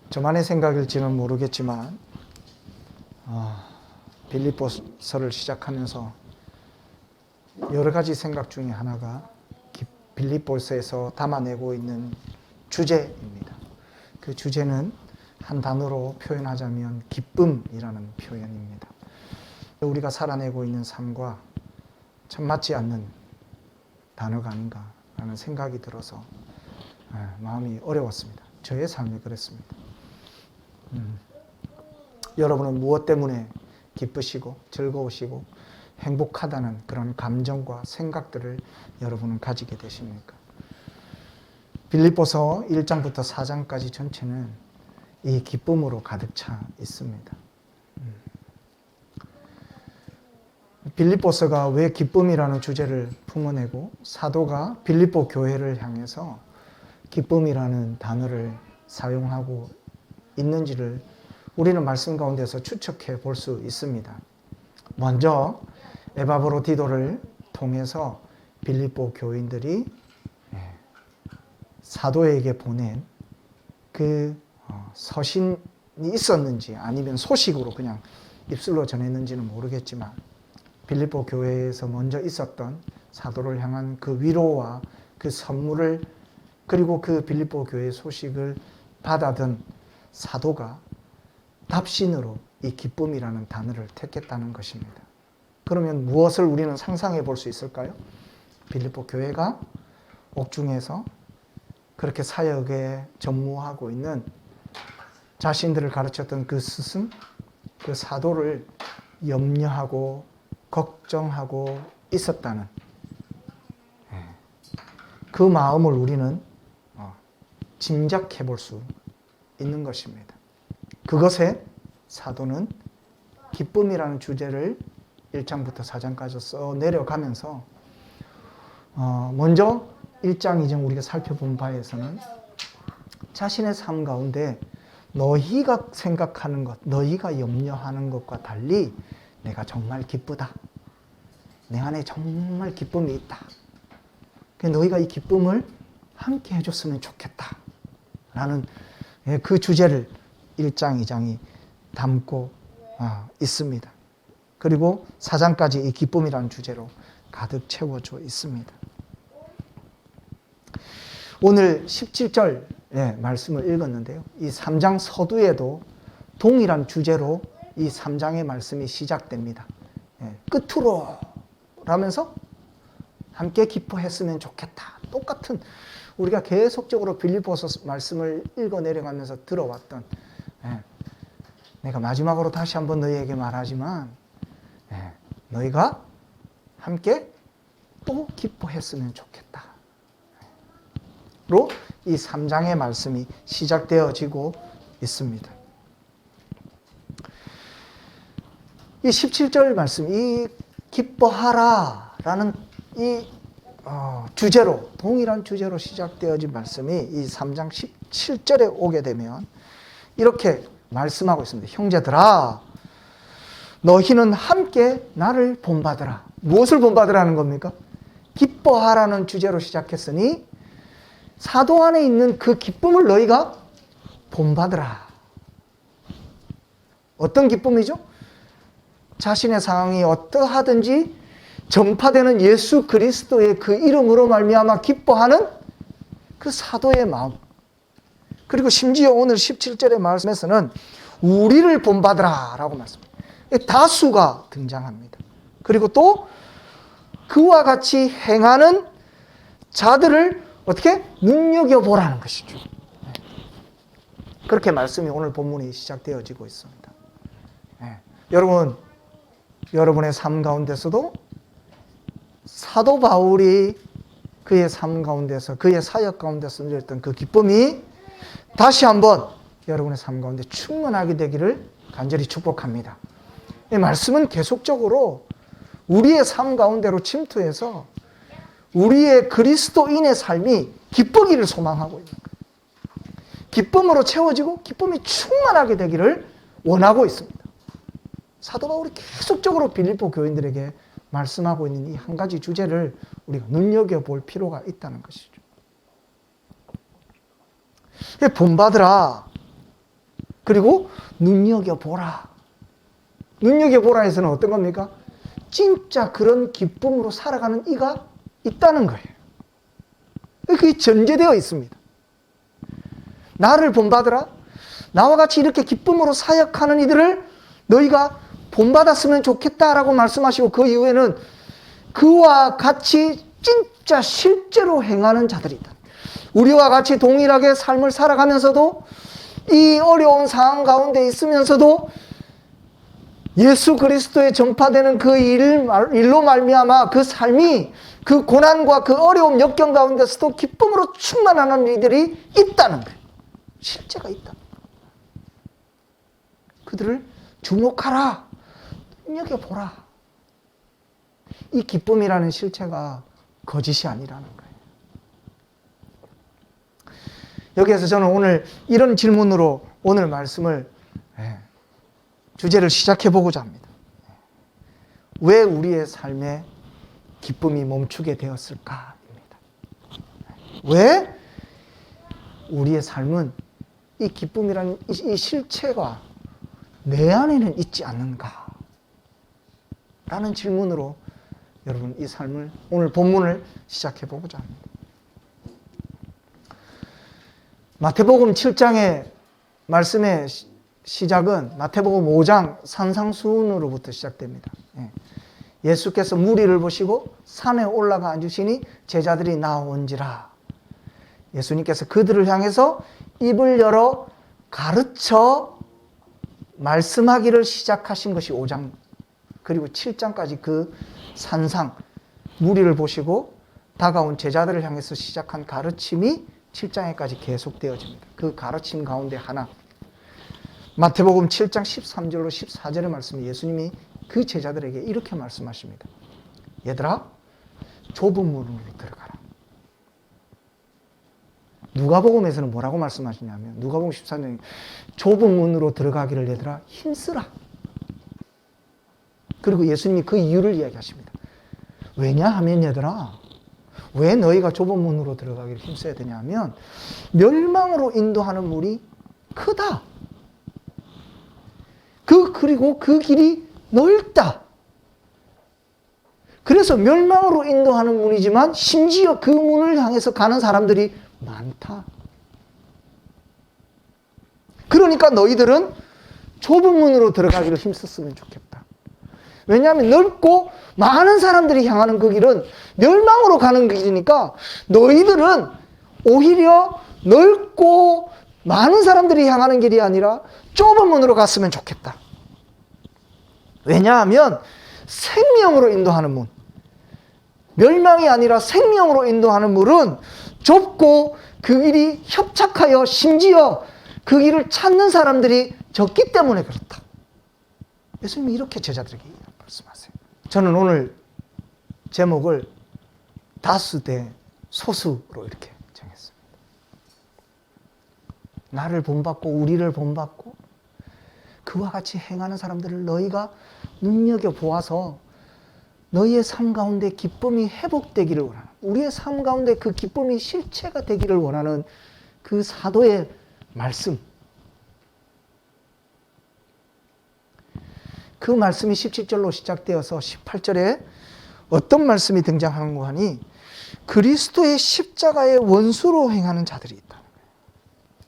저만의 생각일지는 모르겠지만 빌립보서를 시작하면서 여러 가지 생각 중에 하나가 빌립보서에서 담아내고 있는 주제입니다. 그 주제는 한 단어로 표현하자면 기쁨이라는 표현입니다. 우리가 살아내고 있는 삶과 참 맞지 않는 단어가 아닌가라는 생각이 들어서 마음이 어려웠습니다. 저의 삶이 그랬습니다. 여러분은 무엇 때문에 기쁘시고 즐거우시고 행복하다는 그런 감정과 생각들을 여러분은 가지게 되십니까? 빌립보서 1장부터 4장까지 전체는 이 기쁨으로 가득 차 있습니다. 빌립보서가 왜 기쁨이라는 주제를 품어내고 사도가 빌립보 교회를 향해서 기쁨이라는 단어를 사용하고 있는지를 우리는 말씀 가운데서 추측해 볼 수 있습니다. 먼저 에바브로디도를 통해서 빌립보 교인들이 사도에게 보낸 그 서신이 있었는지 아니면 소식으로 그냥 입술로 전했는지는 모르겠지만 빌립보 교회에서 먼저 있었던 사도를 향한 그 위로와 그 선물을 그리고 그 빌립보 교회의 소식을 받아든 사도가 답신으로 이 기쁨이라는 단어를 택했다는 것입니다. 그러면 무엇을 우리는 상상해 볼 수 있을까요? 빌립보 교회가 옥중에서 그렇게 사역에 전무하고 있는 자신들을 가르쳤던 그 스승, 그 사도를 염려하고 걱정하고 있었다는 그 마음을 우리는 짐작해 볼 수 있는 것입니다. 그것에 사도는 기쁨이라는 주제를 1장부터 4장까지 써 내려가면서 먼저 1장, 2장 우리가 살펴본 바에서는 자신의 삶 가운데 너희가 생각하는 것, 너희가 염려하는 것과 달리 내가 정말 기쁘다. 내 안에 정말 기쁨이 있다. 너희가 이 기쁨을 함께 해줬으면 좋겠다. 라는 그 주제를 1장, 2장이 담고 있습니다. 그리고 4장까지 이 기쁨이라는 주제로 가득 채워져 있습니다. 오늘 17절의 말씀을 읽었는데요. 이 3장 서두에도 동일한 주제로 이 3장의 말씀이 시작됩니다. 끝으로 라면서 함께 기뻐했으면 좋겠다. 똑같은 우리가 계속적으로 빌립보서 말씀을 읽어 내려가면서 들어왔던 내가 마지막으로 다시 한번 너희에게 말하지만 너희가 함께 또 기뻐했으면 좋겠다. 로 이 3장의 말씀이 시작되어지고 있습니다. 이 17절 말씀, 이 기뻐하라 라는 이 주제로, 동일한 주제로 시작되어진 말씀이 이 3장 17절에 오게 되면 이렇게 말씀하고 있습니다. 형제들아, 너희는 함께 나를 본받으라. 무엇을 본받으라는 겁니까? 기뻐하라는 주제로 시작했으니 사도 안에 있는 그 기쁨을 너희가 본받으라. 어떤 기쁨이죠? 자신의 상황이 어떠하든지 전파되는 예수 그리스도의 그 이름으로 말미암아 기뻐하는 그 사도의 마음. 그리고 심지어 오늘 17절의 말씀에서는 우리를 본받으라 라고 말씀합니다. 다수가 등장합니다. 그리고 또 그와 같이 행하는 자들을 어떻게? 눈여겨보라는 것이죠. 그렇게 말씀이 오늘 본문이 시작되어지고 있습니다. 여러분, 여러분의 삶 가운데서도 사도 바울이 그의 삶 가운데서 그의 사역 가운데서 누렸던 그 기쁨이 다시 한번 여러분의 삶 가운데 충만하게 되기를 간절히 축복합니다. 이 말씀은 계속적으로 우리의 삶 가운데로 침투해서 우리의 그리스도인의 삶이 기쁘기를 소망하고 있는 거예요. 기쁨으로 채워지고 기쁨이 충만하게 되기를 원하고 있습니다. 사도 바울이 계속적으로 빌립보 교인들에게 말씀하고 있는 이 한 가지 주제를 우리가 눈여겨볼 필요가 있다는 것이죠. 본받으라. 그리고 눈여겨보라. 눈여겨보라에서는 어떤 겁니까? 진짜 그런 기쁨으로 살아가는 이가 있다는 거예요. 그게 전제되어 있습니다. 나를 본받으라. 나와 같이 이렇게 기쁨으로 사역하는 이들을 너희가 본받았으면 좋겠다라고 말씀하시고, 그 이후에는 그와 같이 진짜 실제로 행하는 자들이 있다. 우리와 같이 동일하게 삶을 살아가면서도, 이 어려운 상황 가운데 있으면서도 예수 그리스도의 전파되는 그 일로 말미암아 그 삶이, 그 고난과 그 어려움 역경 가운데서도 기쁨으로 충만하는 이들이 있다는 거예요. 실제가 있다. 그들을 주목하라. 눈여겨보라. 이 기쁨이라는 실체가 거짓이 아니라는 거예요. 여기에서 저는 오늘 이런 질문으로 오늘 말씀을, 주제를 시작해 보고자 합니다. 왜 우리의 삶에 기쁨이 멈추게 되었을까입니다. 왜 우리의 삶은 이 기쁨이라는 이 실체가 내 안에는 있지 않는가? 라는 질문으로 여러분 이 삶을, 오늘 본문을 시작해 보고자 합니다. 마태복음 7장의 말씀의 시작은 마태복음 5장 산상수훈으로부터 시작됩니다. 예수께서 무리를 보시고 산에 올라가 앉으시니 제자들이 나온지라. 예수님께서 그들을 향해서 입을 열어 가르쳐 말씀하기를 시작하신 것이 5장, 그리고 7장까지 그 산상, 무리를 보시고 다가온 제자들을 향해서 시작한 가르침이 7장에까지 계속되어집니다. 그 가르침 가운데 하나, 마태복음 7장 13절로 14절의 말씀에 예수님이 그 제자들에게 이렇게 말씀하십니다. 얘들아, 좁은 문으로 들어가라. 누가복음에서는 뭐라고 말씀하시냐면, 누가복음 14장에 좁은 문으로 들어가기를 얘들아 힘쓰라. 그리고 예수님이 그 이유를 이야기하십니다. 왜냐하면 얘들아, 왜 너희가 좁은 문으로 들어가기를 힘써야 되냐면 멸망으로 인도하는 문이 크다. 그리고 그 길이 넓다. 그래서 멸망으로 인도하는 문이지만 심지어 그 문을 향해서 가는 사람들이 많다. 그러니까 너희들은 좁은 문으로 들어가기를 힘썼으면 좋겠다. 왜냐하면 넓고 많은 사람들이 향하는 그 길은 멸망으로 가는 길이니까 너희들은 오히려 넓고 많은 사람들이 향하는 길이 아니라 좁은 문으로 갔으면 좋겠다. 왜냐하면 생명으로 인도하는 문, 멸망이 아니라 생명으로 인도하는 문은 좁고 그 길이 협착하여 심지어 그 길을 찾는 사람들이 적기 때문에 그렇다. 예수님이 이렇게 제자들에게 말씀하세요. 저는 오늘 제목을 다수 대 소수로 이렇게 정했습니다. 나를 본받고 우리를 본받고 그와 같이 행하는 사람들을 너희가 눈여겨보아서 너희의 삶 가운데 기쁨이 회복되기를 원하는, 우리의 삶 가운데 그 기쁨이 실체가 되기를 원하는 그 사도의 말씀, 그 말씀이 17절로 시작되어서 18절에 어떤 말씀이 등장하는가 하니 그리스도의 십자가의 원수로 행하는 자들이 있다.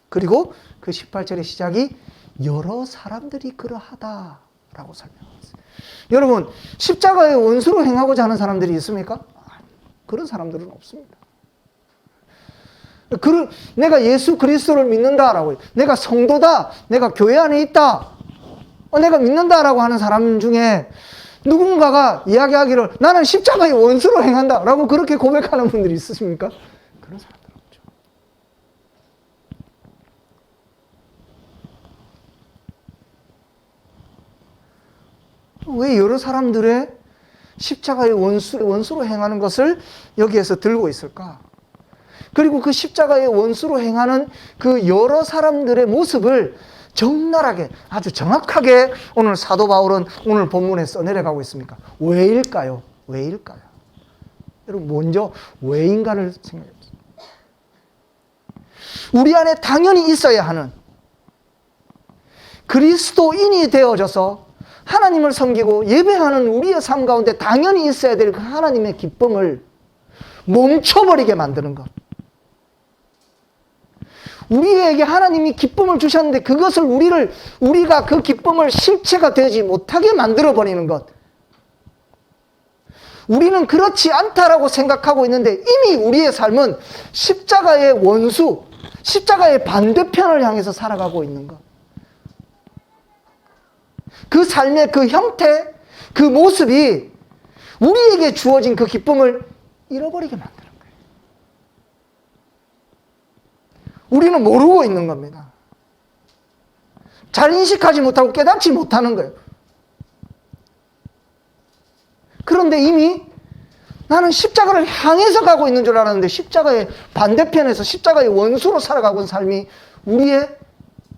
그리고 그 18절의 시작이 여러 사람들이 그러하다라고 설명합니다. 여러분, 십자가의 원수로 행하고자 하는 사람들이 있습니까? 그런 사람들은 없습니다. 내가 예수 그리스도를 믿는다라고, 내가 성도다, 내가 교회 안에 있다, 내가 믿는다라고 하는 사람 중에 누군가가 이야기하기를 나는 십자가의 원수로 행한다라고 그렇게 고백하는 분들이 있으십니까? 그런 사람들 없죠. 왜 여러 사람들의 십자가의 원수로 행하는 것을 여기에서 들고 있을까? 그리고 그 십자가의 원수로 행하는 그 여러 사람들의 모습을 적나라하게, 아주 정확하게 오늘 사도 바울은 오늘 본문에 써내려가고 있습니까? 왜일까요? 왜일까요? 여러분, 먼저 왜인가를 생각해 보세요. 우리 안에 당연히 있어야 하는, 그리스도인이 되어져서 하나님을 섬기고 예배하는 우리의 삶 가운데 당연히 있어야 될 그 하나님의 기쁨을 멈춰버리게 만드는 것. 우리에게 하나님이 기쁨을 주셨는데 그것을 우리가 그 기쁨을 실체가 되지 못하게 만들어버리는 것. 우리는 그렇지 않다라고 생각하고 있는데 이미 우리의 삶은 십자가의 원수, 십자가의 반대편을 향해서 살아가고 있는 것. 그 삶의 그 형태, 그 모습이 우리에게 주어진 그 기쁨을 잃어버리게 만드는 거예요. 우리는 모르고 있는 겁니다. 잘 인식하지 못하고 깨닫지 못하는 거예요. 그런데 이미 나는 십자가를 향해서 가고 있는 줄 알았는데 십자가의 반대편에서 십자가의 원수로 살아가고 있는 삶이 우리에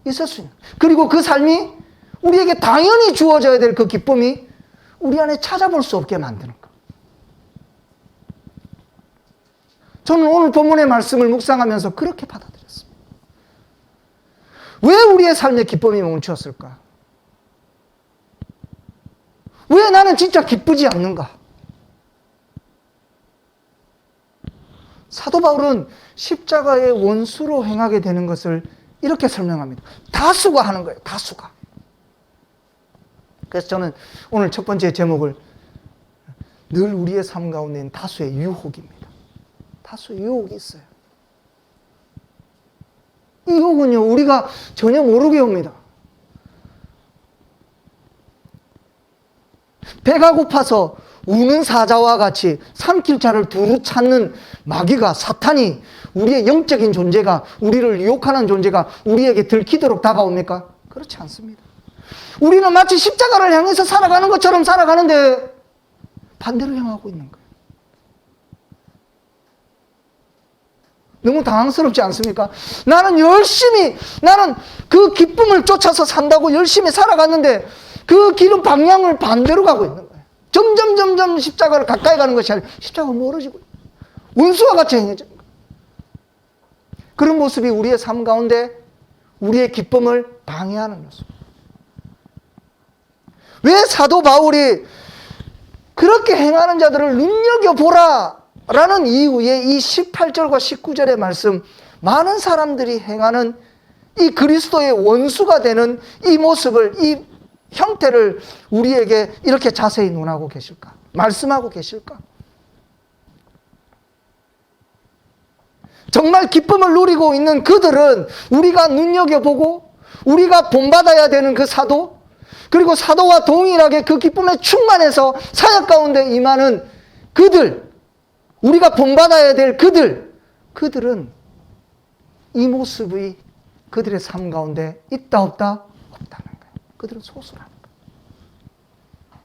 있을 수 있는 거예요. 그리고 그 삶이 우리에게 당연히 주어져야 될 그 기쁨이 우리 안에 찾아볼 수 없게 만드는 것. 저는 오늘 본문의 말씀을 묵상하면서 그렇게 받아들였습니다. 왜 우리의 삶의 기쁨이 멈추었을까? 왜 나는 진짜 기쁘지 않는가? 사도 바울은 십자가의 원수로 행하게 되는 것을 이렇게 설명합니다. 다수가 하는 거예요. 다수가. 그래서 저는 오늘 첫 번째 제목을 늘 우리의 삶 가운데는 다수의 유혹입니다. 다수의 유혹이 있어요. 이 유혹은요, 우리가 전혀 모르게 옵니다. 배가 고파서 우는 사자와 같이 삼킬 자를 두루 찾는 마귀가, 사탄이, 우리의 영적인 존재가, 우리를 유혹하는 존재가 우리에게 들키도록 다가옵니까? 그렇지 않습니다. 우리는 마치 십자가를 향해서 살아가는 것처럼 살아가는데 반대로 향하고 있는 거예요. 너무 당황스럽지 않습니까? 나는 그 기쁨을 쫓아서 산다고 열심히 살아갔는데 그 길은 방향을 반대로 가고 있는 거예요. 점점 십자가를 가까이 가는 것이 아니라 십자가가 멀어지고 원수와 같이 행해지는 거예요. 그런 모습이 우리의 삶 가운데 우리의 기쁨을 방해하는 요소. 왜 사도 바울이 그렇게 행하는 자들을 눈여겨보라 라는 이유에 이 18절과 19절의 말씀, 많은 사람들이 행하는 이 그리스도의 원수가 되는 이 모습을, 이 형태를 우리에게 이렇게 자세히 논하고 계실까? 말씀하고 계실까? 정말 기쁨을 누리고 있는 그들은 우리가 눈여겨보고 우리가 본받아야 되는 그 사도, 그리고 사도와 동일하게 그 기쁨에 충만해서 사역 가운데 임하는 그들, 우리가 본받아야 될 그들은 이 모습이 그들의 삶 가운데 있다 없다? 없다는 거예요. 그들은 소수라는 거예요.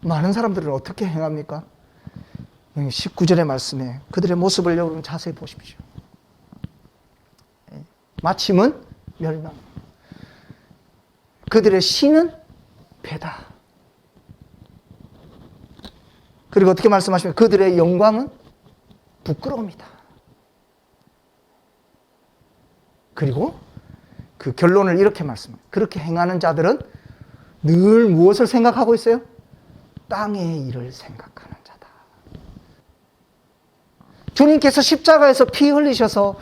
많은 사람들은 어떻게 행합니까? 19절의 말씀에 그들의 모습을 여러분 자세히 보십시오. 마침은 멸망. 그들의 신은 배다. 그리고 어떻게 말씀하시면 그들의 영광은 부끄러움이다. 그리고 그 결론을 이렇게 말씀합니다. 그렇게 행하는 자들은 늘 무엇을 생각하고 있어요? 땅의 일을 생각하는 자다. 주님께서 십자가에서 피 흘리셔서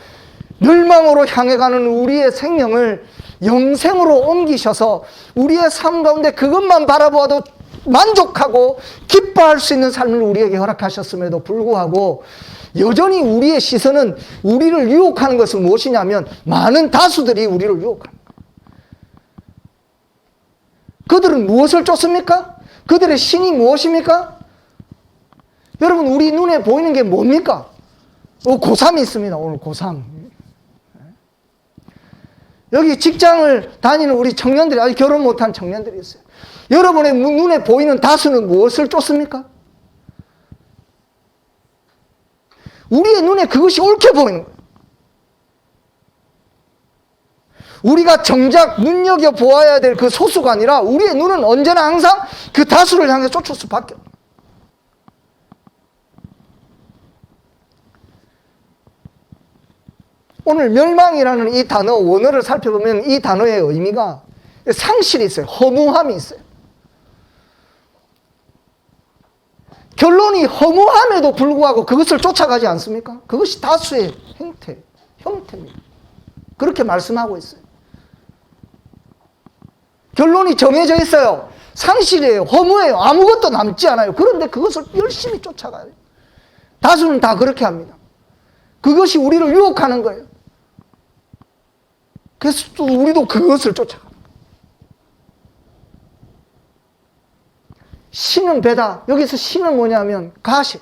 멸망으로 향해 가는 우리의 생명을 영생으로 옮기셔서 우리의 삶 가운데 그것만 바라보아도 만족하고 기뻐할 수 있는 삶을 우리에게 허락하셨음에도 불구하고 여전히 우리의 시선은 우리를 유혹하는 것은 무엇이냐면 많은 다수들이 우리를 유혹합니다. 그들은 무엇을 쫓습니까? 그들의 신이 무엇입니까? 여러분, 우리 눈에 보이는 게 뭡니까? 고3이 있습니다. 오늘 고3. 여기 직장을 다니는 우리 청년들이, 아직 결혼 못한 청년들이 있어요. 여러분의 눈에 보이는 다수는 무엇을 쫓습니까? 우리의 눈에 그것이 옳게 보이는 거예요. 우리가 정작 눈여겨보아야 될 그 소수가 아니라 우리의 눈은 언제나 항상 그 다수를 향해 쫓을 수밖에 없어요. 오늘 멸망이라는 이 단어, 원어를 살펴보면 이 단어의 의미가 상실이 있어요. 허무함이 있어요. 결론이 허무함에도 불구하고 그것을 쫓아가지 않습니까? 그것이 다수의 형태입니다. 그렇게 말씀하고 있어요. 결론이 정해져 있어요. 상실이에요. 허무해요. 아무것도 남지 않아요. 그런데 그것을 열심히 쫓아가요. 다수는 다 그렇게 합니다. 그것이 우리를 유혹하는 거예요. 그래서 또 우리도 그것을 쫓아가요. 신은 배다. 여기서 신은 뭐냐면 가시,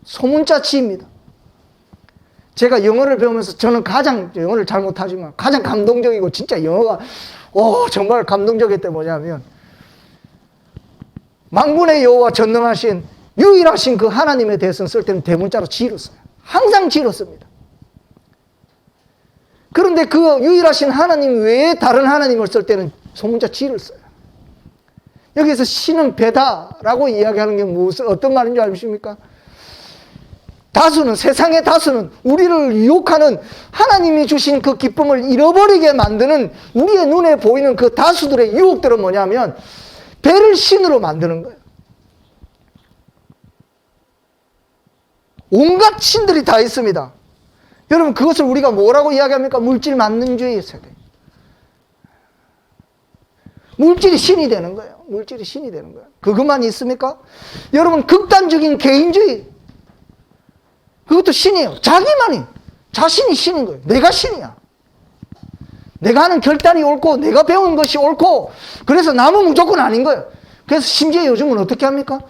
소문자 치입니다. 제가 영어를 배우면서 저는 영어를 잘 못하지만 가장 감동적이고 진짜 영어가 정말 감동적일 때 뭐냐면 만군의 여호와 전능하신 유일하신 그 하나님에 대해서는 쓸 때는 대문자로 지를 써요. 항상 지를 씁니다. 그런데 그 유일하신 하나님 외에 다른 하나님을 쓸 때는 소문자 지를 써요. 여기서 신은 배다라고 이야기하는 게 어떤 말인 줄 아십니까? 세상의 다수는 우리를 유혹하는 하나님이 주신 그 기쁨을 잃어버리게 만드는 우리의 눈에 보이는 그 다수들의 유혹들은 뭐냐면 배를 신으로 만드는 거예요. 온갖 신들이 다 있습니다. 여러분 그것을 우리가 뭐라고 이야기합니까? 물질 만능주의 세대. 물질이 신이 되는 거예요. 물질이 신이 되는 거예요. 그것만 있습니까? 여러분 극단적인 개인주의. 그것도 신이에요. 자신이 신인 거예요. 내가 신이야. 내가 하는 결단이 옳고 내가 배운 것이 옳고 그래서 남은 무조건 아닌 거예요. 그래서 심지어 요즘은 어떻게 합니까?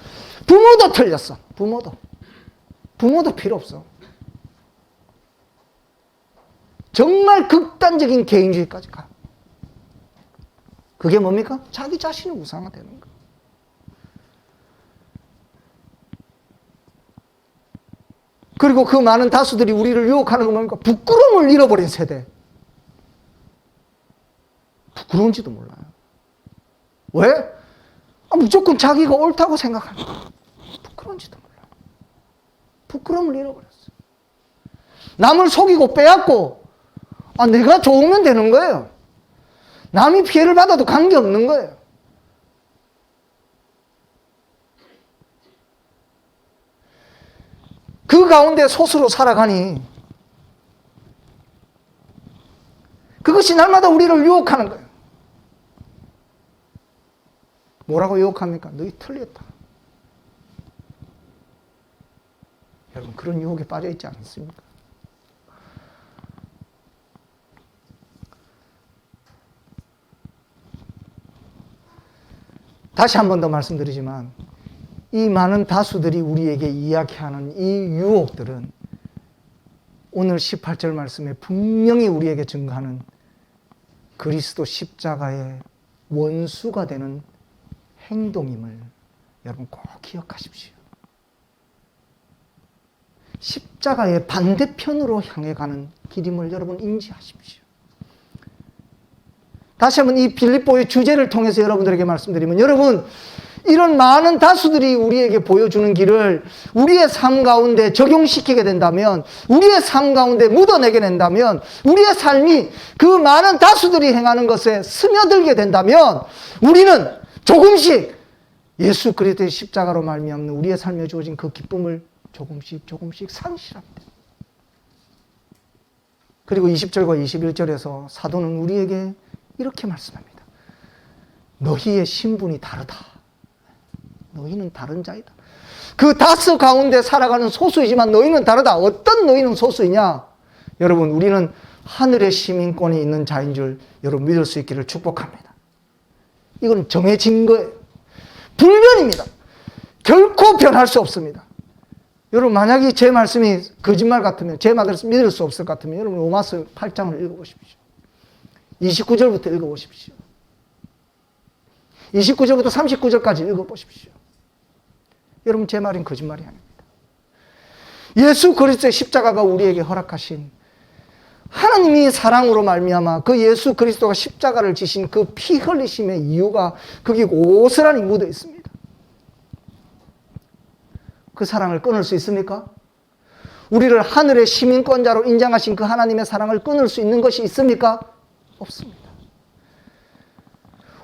부모도 틀렸어. 부모도 필요 없어. 정말 극단적인 개인주의까지 가. 그게 뭡니까? 자기 자신이 우상화되는 거예요. 그리고 그 많은 다수들이 우리를 유혹하는 건 뭡니까? 부끄러움을 잃어버린 세대. 부끄러운지도 몰라요. 왜? 무조건 자기가 옳다고 생각하니까. 부끄러운지도 몰라요. 부끄러움을 잃어버렸어요. 남을 속이고 빼앗고 내가 좋으면 되는 거예요. 남이 피해를 받아도 관계없는 거예요. 그 가운데 소수로 살아가니 그것이 날마다 우리를 유혹하는 거예요. 뭐라고 유혹합니까? 너희 틀렸다. 여러분 그런 유혹에 빠져 있지 않습니까? 다시 한 번 더 말씀드리지만 이 많은 다수들이 우리에게 이야기하는 이 유혹들은 오늘 18절 말씀에 분명히 우리에게 증거하는 그리스도 십자가의 원수가 되는 행동임을 여러분 꼭 기억하십시오. 십자가의 반대편으로 향해 가는 길임을 여러분 인지하십시오. 다시 한번 이 빌립보의 주제를 통해서 여러분들에게 말씀드리면 여러분 이런 많은 다수들이 우리에게 보여주는 길을 우리의 삶 가운데 적용시키게 된다면 우리의 삶 가운데 묻어내게 된다면 우리의 삶이 그 많은 다수들이 행하는 것에 스며들게 된다면 우리는 조금씩 예수 그리스도의 십자가로 말미암는 우리의 삶에 주어진 그 기쁨을 조금씩 상실합니다. 그리고 20절과 21절에서 사도는 우리에게 이렇게 말씀합니다. 너희의 신분이 다르다. 너희는 다른 자이다. 그 다수 가운데 살아가는 소수이지만 너희는 다르다. 어떤 너희는 소수이냐? 여러분 우리는 하늘의 시민권이 있는 자인 줄 여러분 믿을 수 있기를 축복합니다. 이건 정해진 거예요. 불변입니다. 결코 변할 수 없습니다. 여러분 만약에 제 말씀이 거짓말 같으면 제 말을 믿을 수 없을 것 같으면 여러분 로마서 8장을 읽어보십시오. 29절부터 읽어보십시오. 29절부터 39절까지 읽어보십시오. 여러분 제 말은 거짓말이 아닙니다. 예수 그리스도의 십자가가 우리에게 허락하신 하나님이 사랑으로 말미암아 그 예수 그리스도가 십자가를 지신 그 피 흘리심의 이유가 거기 고스란히 묻어 있습니다. 그 사랑을 끊을 수 있습니까? 우리를 하늘의 시민권자로 인정하신 그 하나님의 사랑을 끊을 수 있는 것이 있습니까? 없습니다.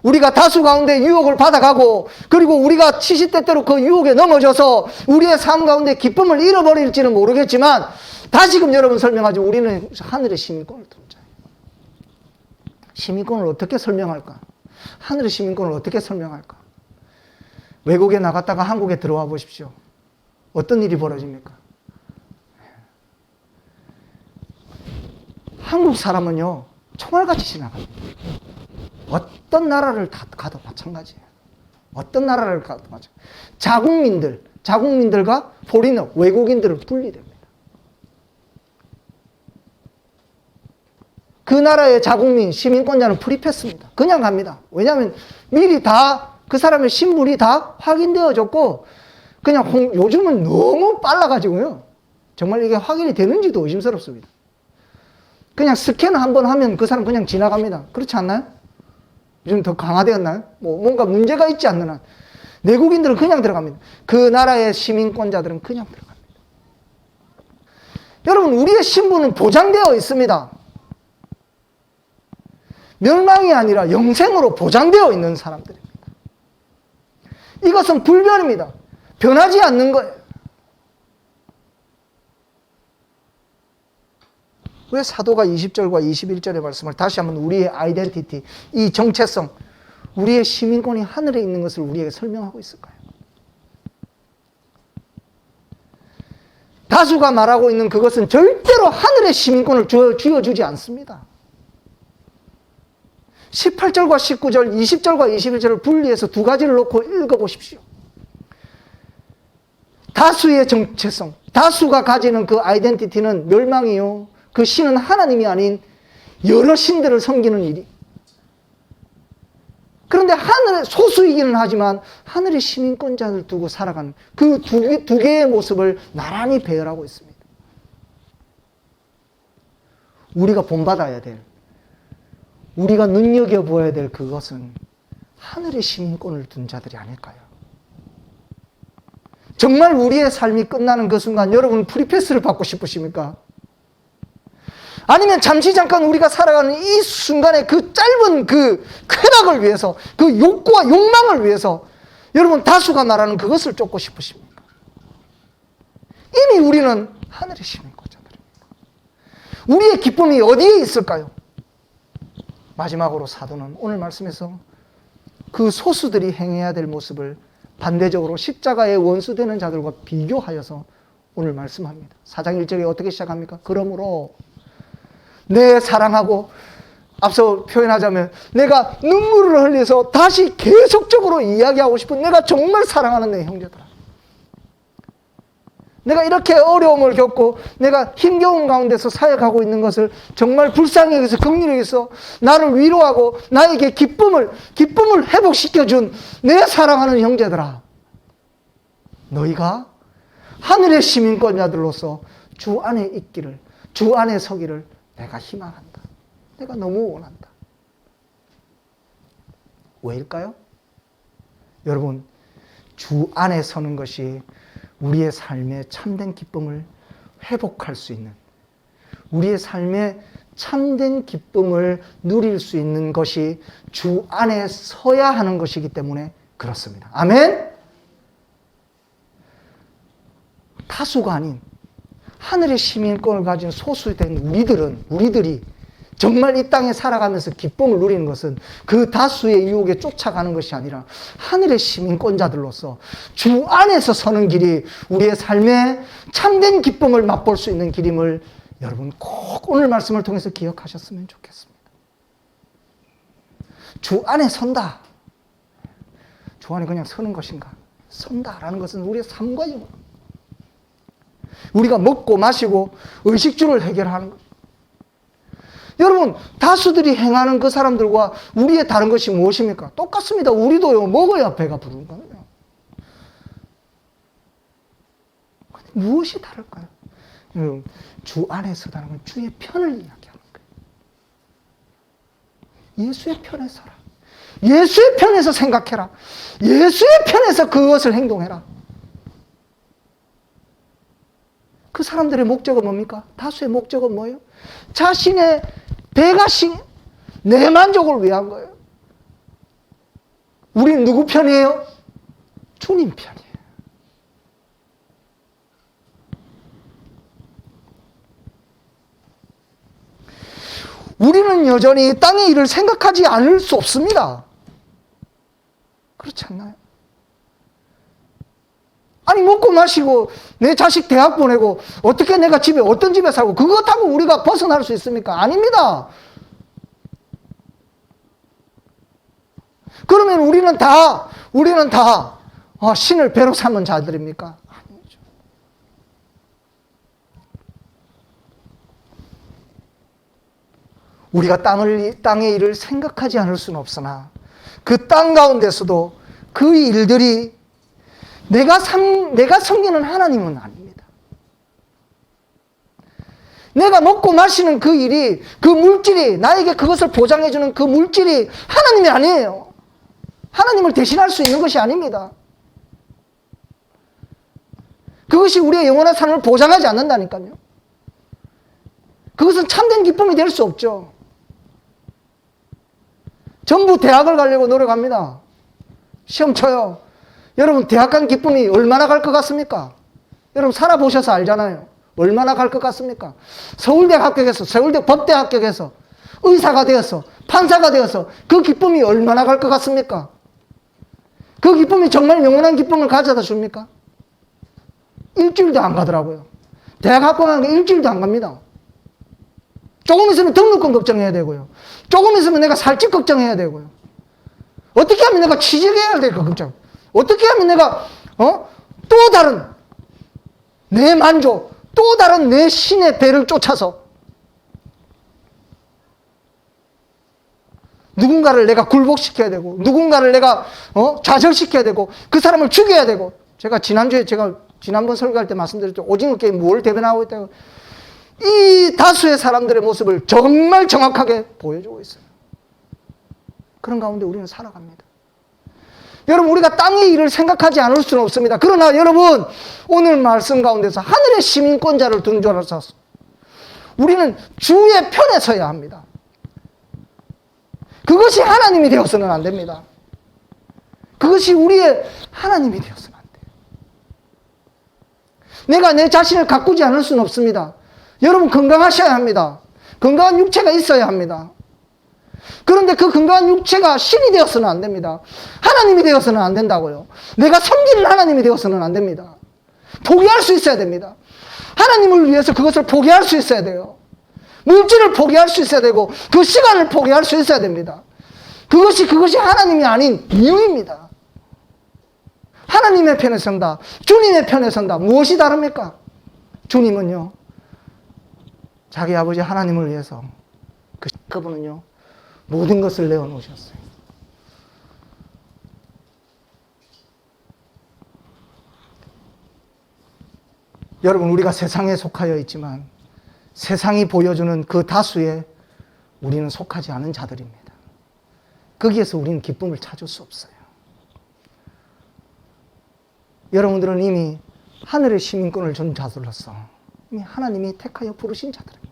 우리가 다수 가운데 유혹을 받아가고 그리고 우리가 시시때때로 그 유혹에 넘어져서 우리의 삶 가운데 기쁨을 잃어버릴지는 모르겠지만 다시금 여러분 설명하죠. 우리는 하늘의 시민권을 둔 자예요. 시민권을 어떻게 설명할까? 하늘의 시민권을 어떻게 설명할까? 외국에 나갔다가 한국에 들어와 보십시오. 어떤 일이 벌어집니까? 한국 사람은요, 총알같이 지나갑니다. 어떤 나라를 가도 마찬가지예요. 어떤 나라를 가도 마찬가지예요. 자국민들과 포리너, 외국인들은 분리됩니다. 그 나라의 자국민, 시민권자는 프리패스입니다. 그냥 갑니다. 왜냐하면 미리 다 그 사람의 신분이 다 확인되어졌고 그냥 요즘은 너무 빨라가지고요. 정말 이게 확인이 되는지도 의심스럽습니다. 그냥 스캔 한번 하면 그 사람 그냥 지나갑니다. 그렇지 않나요? 요즘 더 강화되었나요? 뭔가 문제가 있지 않는 한. 내국인들은 그냥 들어갑니다. 그 나라의 시민권자들은 그냥 들어갑니다. 여러분, 우리의 신분은 보장되어 있습니다. 멸망이 아니라 영생으로 보장되어 있는 사람들입니다. 이것은 불변입니다. 변하지 않는 거예요. 왜 사도가 20절과 21절의 말씀을 다시 한번 우리의 아이덴티티, 이 정체성, 우리의 시민권이 하늘에 있는 것을 우리에게 설명하고 있을까요? 다수가 말하고 있는 그것은 절대로 하늘의 시민권을 쥐어주지 않습니다. 18절과 19절, 20절과 21절을 분리해서 두 가지를 놓고 읽어보십시오. 다수의 정체성, 다수가 가지는 그 아이덴티티는 멸망이요. 그 신은 하나님이 아닌 여러 신들을 섬기는 일이. 그런데 하늘의 소수이기는 하지만 하늘의 시민권자를 두고 살아가는 그 두 개의 모습을 나란히 배열하고 있습니다. 우리가 본받아야 될, 우리가 눈여겨보아야 될 그것은 하늘의 시민권을 둔 자들이 아닐까요? 정말 우리의 삶이 끝나는 그 순간 여러분 프리패스를 받고 싶으십니까? 아니면 잠시 잠깐 우리가 살아가는 이 순간의 그 짧은 그 쾌락을 위해서, 그 욕구와 욕망을 위해서 여러분 다수가 말하는 그것을 쫓고 싶으십니까? 이미 우리는 하늘의 시민권자들입니다. 우리의 기쁨이 어디에 있을까요? 마지막으로 사도는 오늘 말씀에서 그 소수들이 행해야 될 모습을 반대적으로 십자가의 원수되는 자들과 비교하여서 오늘 말씀합니다. 4장 1절에 어떻게 시작합니까? 그러므로 내 사랑하고, 앞서 표현하자면 내가 눈물을 흘려서 다시 계속적으로 이야기하고 싶은 내가 정말 사랑하는 내 형제들아, 내가 이렇게 어려움을 겪고 내가 힘겨운 가운데서 사역하고 있는 것을 정말 불쌍히 여기서 긍휼히 여기서 나를 위로하고 나에게 기쁨을 회복시켜준 내 사랑하는 형제들아, 너희가 하늘의 시민권자들로서 주 안에 있기를, 주 안에 서기를 내가 희망한다. 내가 너무 원한다. 왜일까요? 여러분, 주 안에 서는 것이 우리의 삶의 참된 기쁨을 회복할 수 있는, 우리의 삶의 참된 기쁨을 누릴 수 있는 것이 주 안에 서야 하는 것이기 때문에 그렇습니다. 아멘? 다수가 아닌 하늘의 시민권을 가진 소수된 우리들이 정말 이 땅에 살아가면서 기쁨을 누리는 것은 그 다수의 유혹에 쫓아가는 것이 아니라 하늘의 시민권자들로서 주 안에서 서는 길이 우리의 삶에 참된 기쁨을 맛볼 수 있는 길임을 여러분 꼭 오늘 말씀을 통해서 기억하셨으면 좋겠습니다. 주 안에 선다. 주 안에 그냥 서는 것인가? 선다라는 것은 우리의 삶과 영혼, 우리가 먹고 마시고 의식주를 해결하는 것. 여러분, 다수들이 행하는 그 사람들과 우리의 다른 것이 무엇입니까? 똑같습니다. 우리도요, 먹어야 배가 부르는 거예요. 무엇이 다를까요? 여러분, 주 안에 서다는 건 주의 편을 이야기하는 거예요. 예수의 편에 서라. 예수의 편에서 생각해라. 예수의 편에서 그것을 행동해라. 그 사람들의 목적은 뭡니까? 다수의 목적은 뭐예요? 자신의 배가 내 만족을 위한 거예요. 우리는 누구 편이에요? 주님 편이에요. 우리는 여전히 땅의 일을 생각하지 않을 수 없습니다. 그렇지 않나요? 아니, 먹고 마시고 내 자식 대학 보내고 어떻게 내가 집에 어떤 집에 살고 그것 하고 우리가 벗어날 수 있습니까? 아닙니다. 그러면 우리는 다 신을 배로 삼은 자들입니까? 아니죠. 우리가 땅의 일을 생각하지 않을 수는 없으나 그 땅 가운데서도 그 일들이 내가 섬기는 하나님은 아닙니다. 내가 먹고 마시는 그 일이, 그 물질이, 나에게 그것을 보장해주는 그 물질이 하나님이 아니에요. 하나님을 대신할 수 있는 것이 아닙니다. 그것이 우리의 영원한 삶을 보장하지 않는다니까요. 그것은 참된 기쁨이 될 수 없죠. 전부 대학을 가려고 노력합니다. 시험 쳐요. 여러분, 대학 간 기쁨이 얼마나 갈 것 같습니까? 여러분, 살아보셔서 알잖아요. 얼마나 갈 것 같습니까? 서울대 합격해서, 서울대 법대 합격해서, 의사가 되어서, 판사가 되어서 그 기쁨이 얼마나 갈 것 같습니까? 그 기쁨이 정말 영원한 기쁨을 가져다 줍니까? 일주일도 안 가더라고요. 대학 합격한 게 일주일도 안 갑니다. 조금 있으면 등록금 걱정해야 되고요. 조금 있으면 내가 살집 걱정해야 되고요. 어떻게 하면 내가 취직해야 될까 걱정. 어떻게 하면 내가 또 다른 내 만족, 또 다른 내 신의 배를 쫓아서 누군가를 내가 굴복시켜야 되고 누군가를 내가 좌절시켜야 되고 그 사람을 죽여야 되고. 제가 지난번 설교할 때 말씀드렸죠. 오징어 게임 뭘 대변하고 있다고. 이 다수의 사람들의 모습을 정말 정확하게 보여주고 있어요. 그런 가운데 우리는 살아갑니다. 여러분, 우리가 땅의 일을 생각하지 않을 수는 없습니다. 그러나 여러분, 오늘 말씀 가운데서 하늘의 시민권자를 둔 줄 알아서 우리는 주의 편에 서야 합니다. 그것이 하나님이 되어서는 안 됩니다. 그것이 우리의 하나님이 되어서는 안 돼요. 내가 내 자신을 가꾸지 않을 수는 없습니다. 여러분, 건강하셔야 합니다. 건강한 육체가 있어야 합니다. 그런데 그 건강한 육체가 신이 되어서는 안 됩니다. 하나님이 되어서는 안 된다고요. 내가 섬기는 하나님이 되어서는 안 됩니다. 포기할 수 있어야 됩니다. 하나님을 위해서 그것을 포기할 수 있어야 돼요. 물질을 포기할 수 있어야 되고 그 시간을 포기할 수 있어야 됩니다. 그것이 하나님이 아닌 이유입니다. 하나님의 편에 선다, 주님의 편에 선다. 무엇이 다릅니까? 주님은요, 자기 아버지 하나님을 위해서 그분은요 모든 것을 내어놓으셨어요. 여러분, 우리가 세상에 속하여 있지만 세상이 보여주는 그 다수에 우리는 속하지 않은 자들입니다. 거기에서 우리는 기쁨을 찾을 수 없어요. 여러분들은 이미 하늘의 시민권을 준 자들로서 이미 하나님이 택하여 부르신 자들입니다.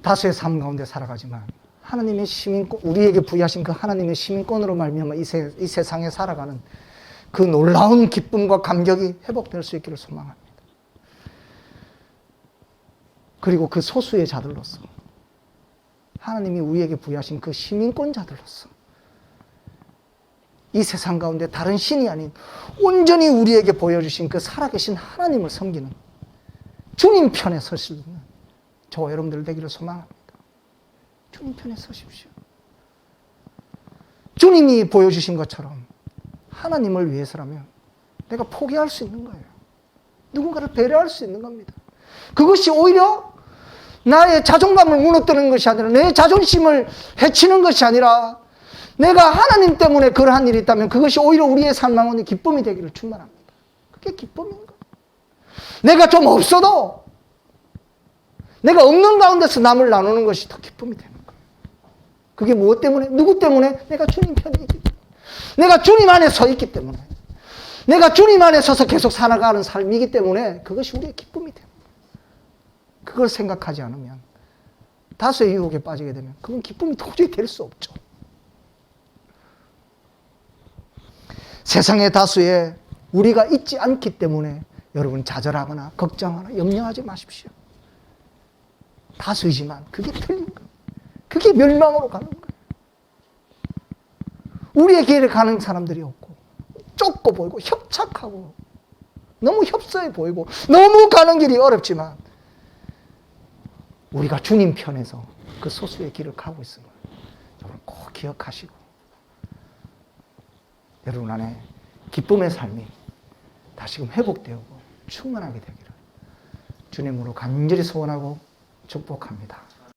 다수의 삶 가운데 살아가지만 하나님의 시민권, 우리에게 부여하신 그 하나님의 시민권으로 말미암아 이 세상에 살아가는 그 놀라운 기쁨과 감격이 회복될 수 있기를 소망합니다. 그리고 그 소수의 자들로서 하나님이 우리에게 부여하신 그 시민권자들로서 이 세상 가운데 다른 신이 아닌 온전히 우리에게 보여주신 그 살아계신 하나님을 섬기는 주님 편에 설 수 있는 저와 여러분들 되기를 소망합니다. 주님 편에 서십시오. 주님이 보여주신 것처럼 하나님을 위해서라면 내가 포기할 수 있는 거예요. 누군가를 배려할 수 있는 겁니다. 그것이 오히려 나의 자존감을 무너뜨리는 것이 아니라 내 자존심을 해치는 것이 아니라 내가 하나님 때문에 그러한 일이 있다면 그것이 오히려 우리의 삶 가운데 기쁨이 되기를 축원합니다. 그게 기쁨인 거예요. 내가 좀 없어도 내가 없는 가운데서 남을 나누는 것이 더 기쁨이 되는 거예요. 그게 무엇 때문에? 누구 때문에? 내가 주님 편에 있기 때문에. 내가 주님 안에 서 있기 때문에. 내가 주님 안에 서서 계속 살아가는 삶이기 때문에 그것이 우리의 기쁨이 됩니다. 그걸 생각하지 않으면 다수의 유혹에 빠지게 되면 그건 기쁨이 도저히 될 수 없죠. 세상의 다수에 우리가 있지 않기 때문에 여러분 좌절하거나 걱정하거나 염려하지 마십시오. 다수이지만 그게 틀린 거예요. 그게 멸망으로 가는 거예요. 우리의 길에 가는 사람들이 없고 좁고 보이고 협착하고 너무 협소해 보이고 너무 가는 길이 어렵지만 우리가 주님 편에서 그 소수의 길을 가고 있습니다. 여러분 꼭 기억하시고 여러분 안에 기쁨의 삶이 다시금 회복되고 충만하게 되기를 주님으로 간절히 소원하고 축복합니다.